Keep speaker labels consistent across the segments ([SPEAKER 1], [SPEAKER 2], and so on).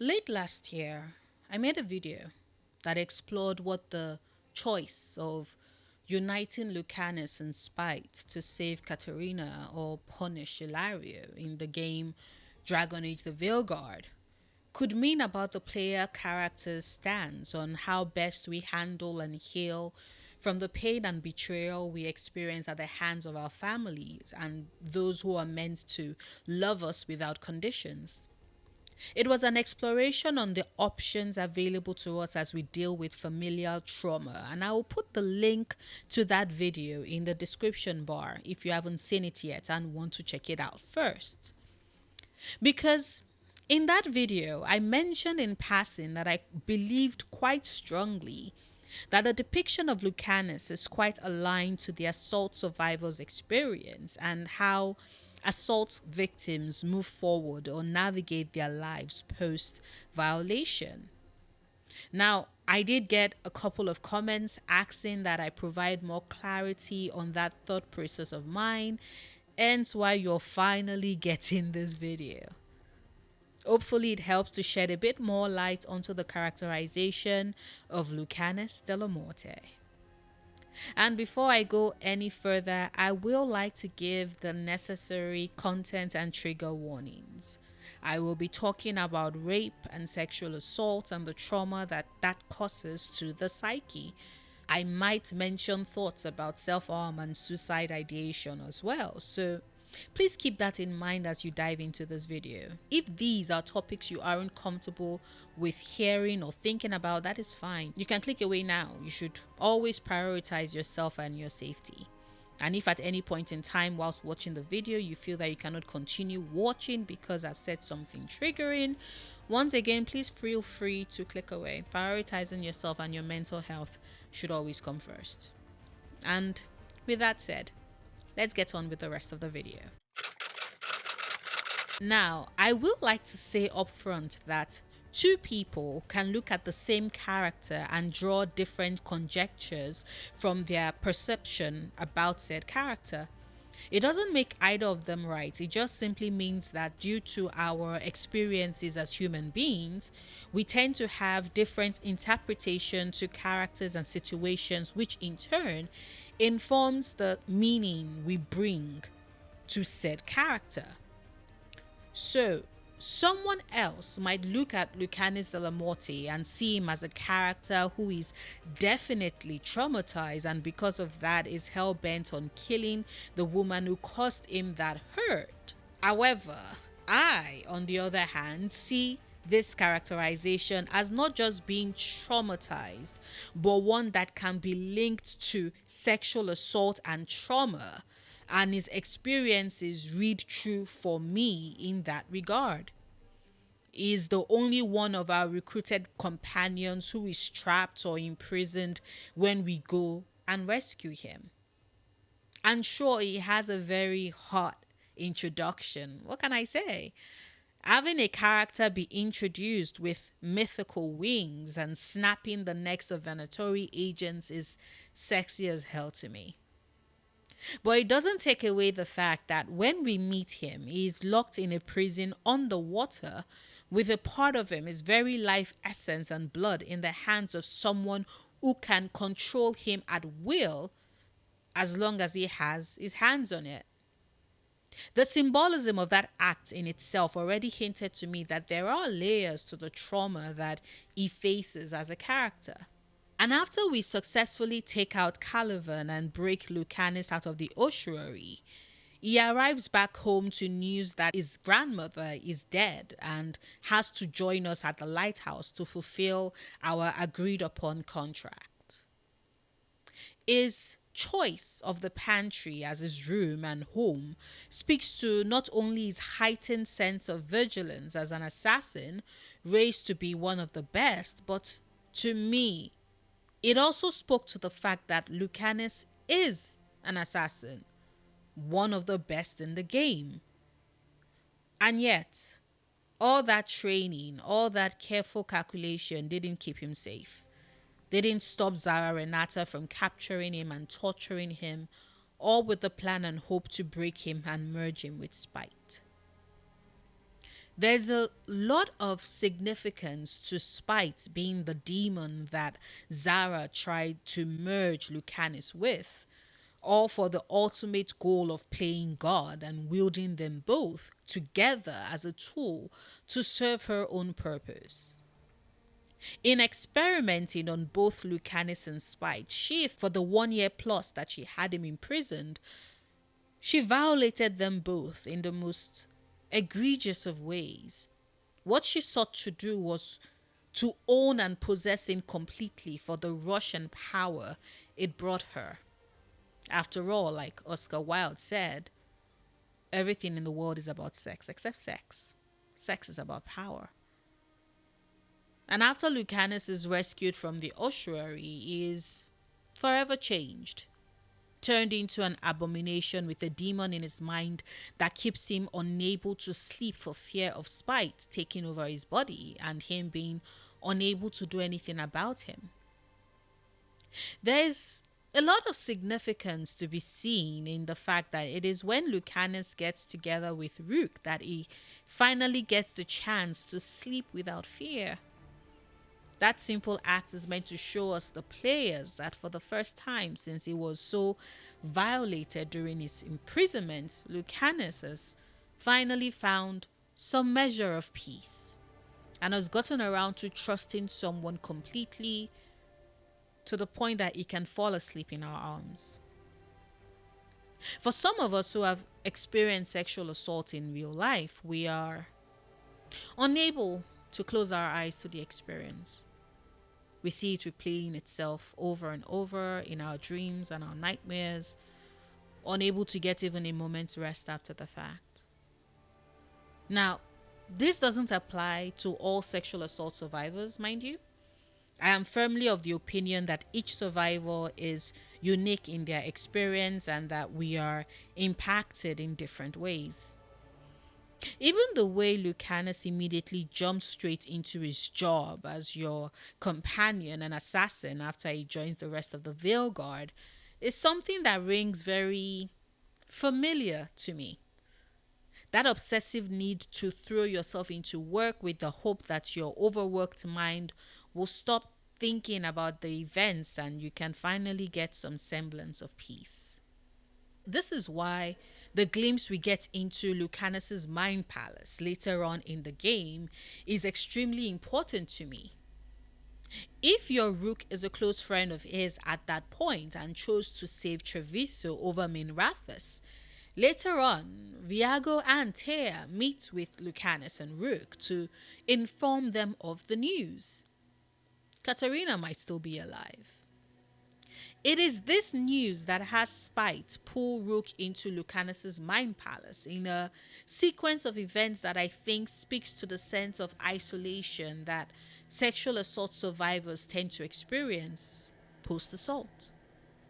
[SPEAKER 1] Late last year, I made a video that explored what the choice of uniting Lucanis and Spite to save Katerina or punish Ilario in the game Dragon Age the Veilguard could mean about the player character's stance on how best we handle and heal from the pain and betrayal we experience at the hands of our families and those who are meant to love us without conditions. It was an exploration on the options available to us as we deal with familial trauma, and I will put the link to that video in the description bar if you haven't seen it yet and want to check it out first. Because in that video, I mentioned in passing that I believed quite strongly that the depiction of Lucanus is quite aligned to the assault survivor's experience and how assault victims move forward or navigate their lives post violation. Now, I did get a couple of comments asking that I provide more clarity on that thought process of mine, hence why you're finally getting this video. Hopefully, it helps to shed a bit more light onto the characterization of Lucanis Dellamorte. And before I go any further, I will like to give the necessary content and trigger warnings. I will be talking about rape and sexual assault and the trauma that causes to the psyche. I might mention thoughts about self-harm and suicide ideation as well. So please keep that in mind as you dive into this video. If these are topics you aren't comfortable with hearing or thinking about, that is fine. You can click away now. You should always prioritize yourself and your safety. And if at any point in time whilst watching the video you feel that you cannot continue watching because I've said something triggering, once again, please feel free to click away. Prioritizing yourself and your mental health should always come first. And with that said, let's get on with the rest of the video. Now, I would like to say upfront that two people can look at the same character and draw different conjectures from their perception about said character. It doesn't make either of them right. It just simply means that due to our experiences as human beings, we tend to have different interpretation to characters and situations, which in turn informs the meaning we bring to said character. So, someone else might look at Lucanis Dellamorte and see him as a character who is definitely traumatized and because of that is hell-bent on killing the woman who caused him that hurt. However, I, on the other hand, see this characterization as not just being traumatized, but one that can be linked to sexual assault and trauma, and his experiences read true for me in that regard. He is the only one of our recruited companions who is trapped or imprisoned when we go and rescue him. And sure, he has a very hot introduction. What can I say? Having a character be introduced with mythical wings and snapping the necks of Venatori agents is sexy as hell to me. But it doesn't take away the fact that when we meet him, he is locked in a prison underwater with a part of him, his very life essence and blood, in the hands of someone who can control him at will as long as he has his hands on it. The symbolism of that act in itself already hinted to me that there are layers to the trauma that he faces as a character. And after we successfully take out Caliban and break Lucanis out of the ossuary, he arrives back home to news that his grandmother is dead and has to join us at the lighthouse to fulfill our agreed upon contract. His choice of the pantry as his room and home speaks to not only his heightened sense of vigilance as an assassin, raised to be one of the best, but to me, it also spoke to the fact that Lucanis is an assassin, one of the best in the game. And yet, all that training, all that careful calculation didn't keep him safe. Didn't stop Zara Renata from capturing him and torturing him, all with the plan and hope to break him and merge him with Spite. There's a lot of significance to spite being the demon that Zara tried to merge Lucanis with, all for the ultimate goal of playing God and wielding them both together as a tool to serve her own purpose. In experimenting on both Lucanis and Spite, she, for the 1 year plus that she had him imprisoned, she violated them both in the most egregious of ways. What she sought to do was to own and possess him completely for the rush and power it brought her. After all, like Oscar Wilde said, everything in the world is about sex except sex. Sex is about power. And after Lucanis is rescued from the ossuary, he is forever changed, turned into an abomination with a demon in his mind that keeps him unable to sleep for fear of Spite taking over his body and him being unable to do anything about him. There's a lot of significance to be seen in the fact that it is when Lucanus gets together with Rook that he finally gets the chance to sleep without fear. That simple act is meant to show us, the players, that for the first time since he was so violated during his imprisonment, Lucanus has finally found some measure of peace and has gotten around to trusting someone completely to the point that he can fall asleep in our arms. For some of us who have experienced sexual assault in real life, we are unable to close our eyes to the experience. We see it replaying itself over and over in our dreams and our nightmares, unable to get even a moment's rest after the fact. Now, this doesn't apply to all sexual assault survivors, mind you. I am firmly of the opinion that each survivor is unique in their experience and that we are impacted in different ways. Even the way Lucanus immediately jumped straight into his job as your companion and assassin after he joins the rest of the Veil Guard is something that rings very familiar to me. That obsessive need to throw yourself into work with the hope that your overworked mind will stop thinking about the events and you can finally get some semblance of peace. This is why the glimpse we get into Lucanus's mind palace later on in the game is extremely important to me. If your Rook is a close friend of his at that point and chose to save Treviso over Minrathus, later on, Viago and Thea meet with Lucanus and Rook to inform them of the news. Katarina might still be alive. It is this news that has Spite pull Rook into Lucanus's mind palace in a sequence of events that I think speaks to the sense of isolation that sexual assault survivors tend to experience post-assault.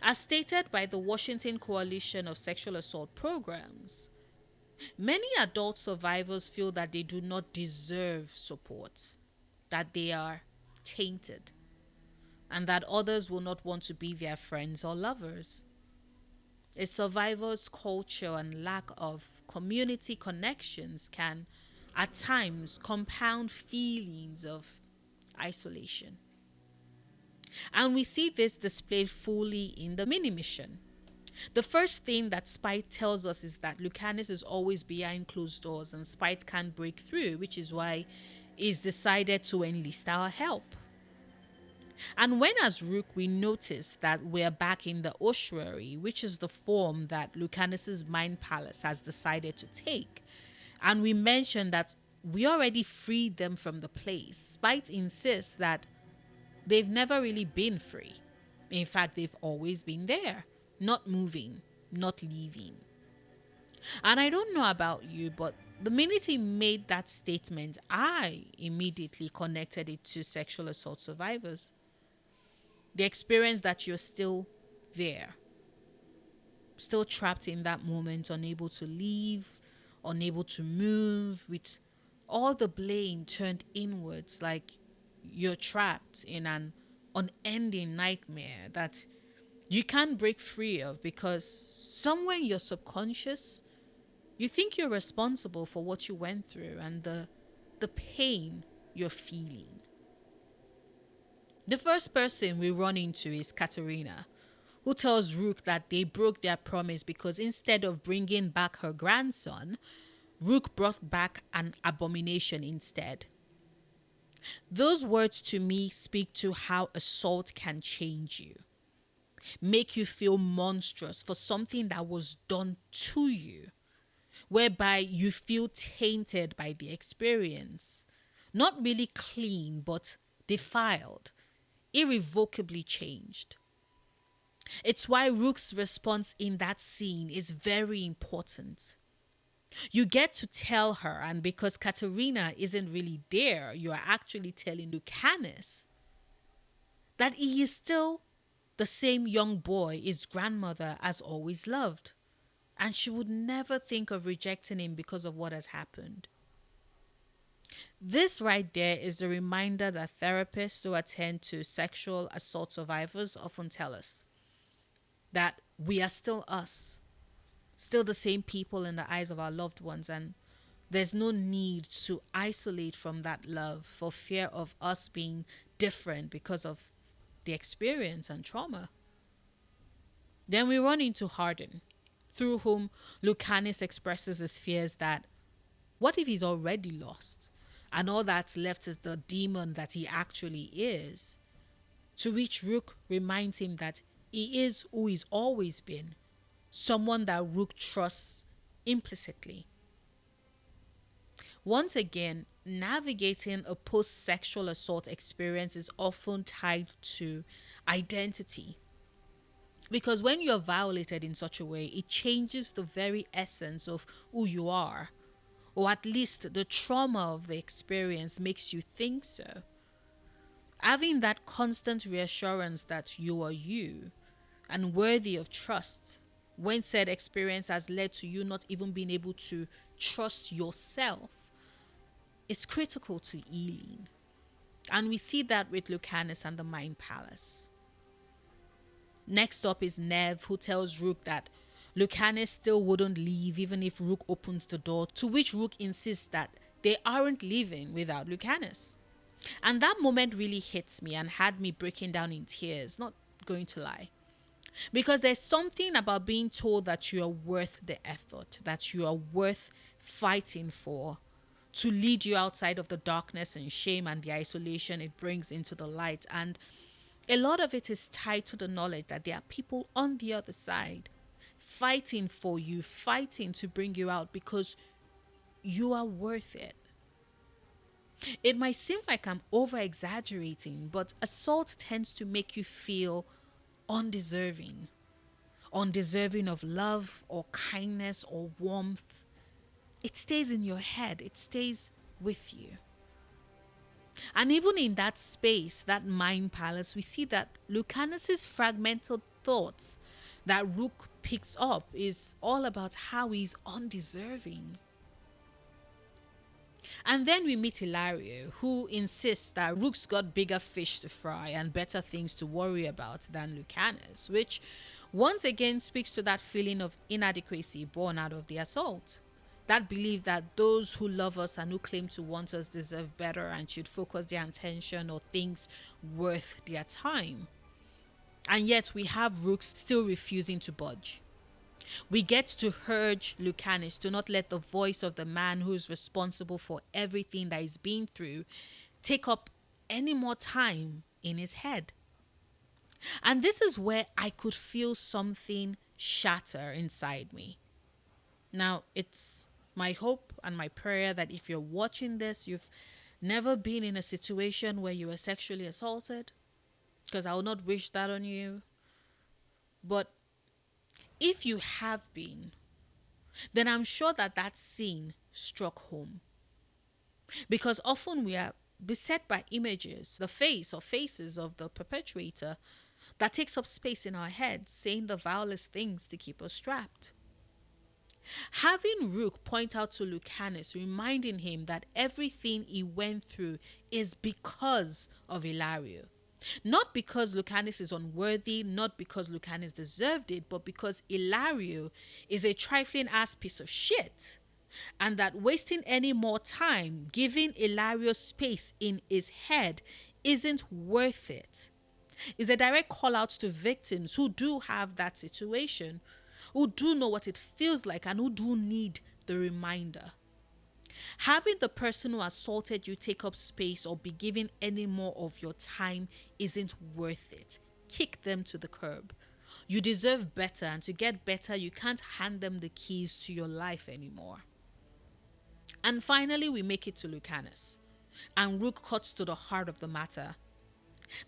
[SPEAKER 1] As stated by the Washington Coalition of Sexual Assault Programs, many adult survivors feel that they do not deserve support, that they are tainted, and that others will not want to be their friends or lovers. A survivor's culture and lack of community connections can, at times, compound feelings of isolation. And we see this displayed fully in the mini mission. The first thing that Spite tells us is that Lucanus is always behind closed doors and Spite can't break through, which is why he's decided to enlist our help. And when as Rook we notice that we're back in the ossuary, which is the form that Lucanus's mind palace has decided to take, and we mention that we already freed them from the place, Spite insists that they've never really been free. In fact, they've always been there, not moving, not leaving. And I don't know about you, but the minute he made that statement, I immediately connected it to sexual assault survivors. The experience that you're still there, still trapped in that moment, unable to leave, unable to move, with all the blame turned inwards, like you're trapped in an unending nightmare that you can't break free of because somewhere in your subconscious, you think you're responsible for what you went through and the the pain you're feeling. The first person we run into is Katerina, who tells Rook that they broke their promise because instead of bringing back her grandson, Rook brought back an abomination instead. Those words to me speak to how assault can change you, make you feel monstrous for something that was done to you, whereby you feel tainted by the experience. Not really clean, but defiled, irrevocably changed. It's why Rook's response in that scene is very important. You get to tell her, and because Katerina isn't really there, you are actually telling Lucanis that he is still the same young boy his grandmother has always loved, and she would never think of rejecting him because of what has happened. This right there is a reminder that therapists who attend to sexual assault survivors often tell us that we are still us, still the same people in the eyes of our loved ones, and there's no need to isolate from that love for fear of us being different because of the experience and trauma. Then we run into Hardin, through whom Lucanis expresses his fears that what if he's already lost and all that's left is the demon that he actually is? To which Rook reminds him that he is who he's always been, someone that Rook trusts implicitly. Once again, navigating a post-sexual assault experience is often tied to identity. Because when you're violated in such a way, it changes the very essence of who you are. Or at least the trauma of the experience makes you think so. Having that constant reassurance that you are you and worthy of trust when said experience has led to you not even being able to trust yourself is critical to healing. And we see that with Lucanis and the Mind Palace. Next up is Nev, who tells Rook that Lucanis still wouldn't leave even if Rook opens the door, to which Rook insists that they aren't leaving without Lucanis. And that moment really hits me and had me breaking down in tears, not going to lie. Because there's something about being told that you are worth the effort, that you are worth fighting for, to lead you outside of the darkness and shame and the isolation it brings into the light. And a lot of it is tied to the knowledge that there are people on the other side fighting for you, fighting to bring you out because you are worth it. It might seem like I'm over exaggerating, but assault tends to make you feel undeserving of love or kindness or warmth. It stays in your head, it stays with you. And even in that space, that mind palace, we see that Lucanis's fragmented thoughts that Rook picks up is all about how he's undeserving. And then we meet Hilario, who insists that Rook's got bigger fish to fry and better things to worry about than Lucanis, which once again speaks to that feeling of inadequacy born out of the assault. That belief that those who love us and who claim to want us deserve better and should focus their attention on things worth their time. And yet we have Rook still refusing to budge. We get to urge Lucanis to not let the voice of the man who is responsible for everything that he's been through take up any more time in his head. And this is where I could feel something shatter inside me. Now, it's my hope and my prayer that if you're watching this, you've never been in a situation where you were sexually assaulted, because I will not wish that on you. But if you have been, then I'm sure that that scene struck home. Because often we are beset by images, the face or faces of the perpetrator that takes up space in our heads, saying the vilest things to keep us trapped. Having Rook point out to Lucanis, reminding him that everything he went through is because of Hilario. Not because Lucanis is unworthy, not because Lucanis deserved it, but because Hilario is a trifling ass piece of shit and that wasting any more time giving Ilario space in his head isn't worth it. Is a direct call out to victims who do have that situation, who do know what it feels like, and who do need the reminder. Having the person who assaulted you take up space or be given any more of your time isn't worth it. Kick them to the curb. You deserve better, and to get better, you can't hand them the keys to your life anymore. And finally, we make it to Lucanis. And Rook cuts to the heart of the matter.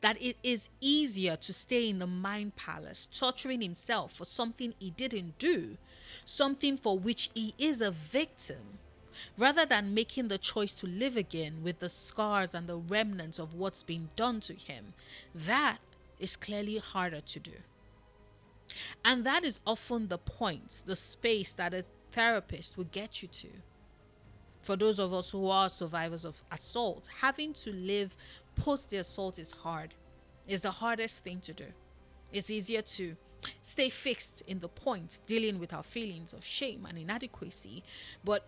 [SPEAKER 1] That it is easier to stay in the mind palace, torturing himself for something he didn't do, something for which he is a victim, rather than making the choice to live again with the scars and the remnants of what's been done to him. That is clearly harder to do. And that is often the point, the space that a therapist will get you to. For those of us who are survivors of assault, having to live post the assault is hard. It's the hardest thing to do. It's easier to stay fixed in the point, dealing with our feelings of shame and inadequacy. But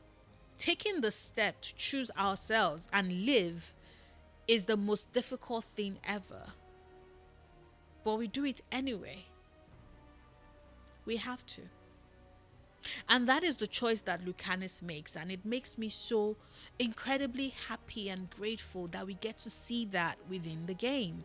[SPEAKER 1] taking the step to choose ourselves and live is the most difficult thing ever. But we do it anyway. We have to. And that is the choice that Lucanis makes, and it makes me so incredibly happy and grateful that we get to see that within the game.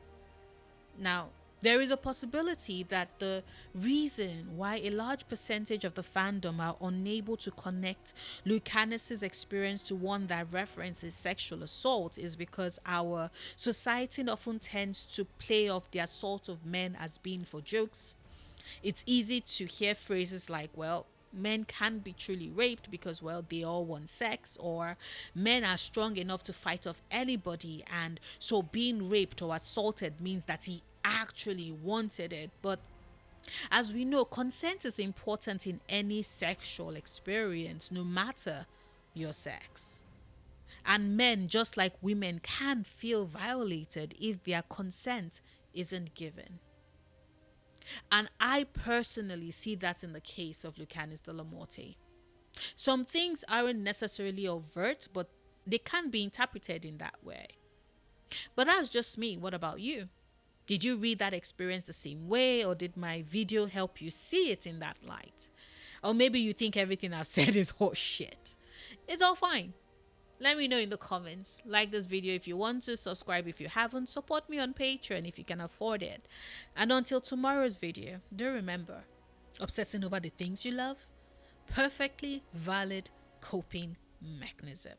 [SPEAKER 1] Now, there is a possibility that the reason why a large percentage of the fandom are unable to connect Lucanis' experience to one that references sexual assault is because our society often tends to play off the assault of men as being for jokes. It's easy to hear phrases like, well, men can't be truly raped because, well, they all want sex, or men are strong enough to fight off anybody, and so being raped or assaulted means that he actually wanted it. But as we know, consent is important in any sexual experience, no matter your sex. And men, just like women, can feel violated if their consent isn't given. And I personally see that in the case of Lucanis Dellamorte. Some things aren't necessarily overt, but they can be interpreted in that way. But that's just me. What about you? Did you read that experience the same way, or did my video help you see it in that light? Or maybe you think everything I've said is horse shit. It's all fine. Let me know in the comments. Like this video if you want to, subscribe if you haven't, support me on Patreon if you can afford it. And until tomorrow's video, do remember, obsessing over the things you love, perfectly valid coping mechanism.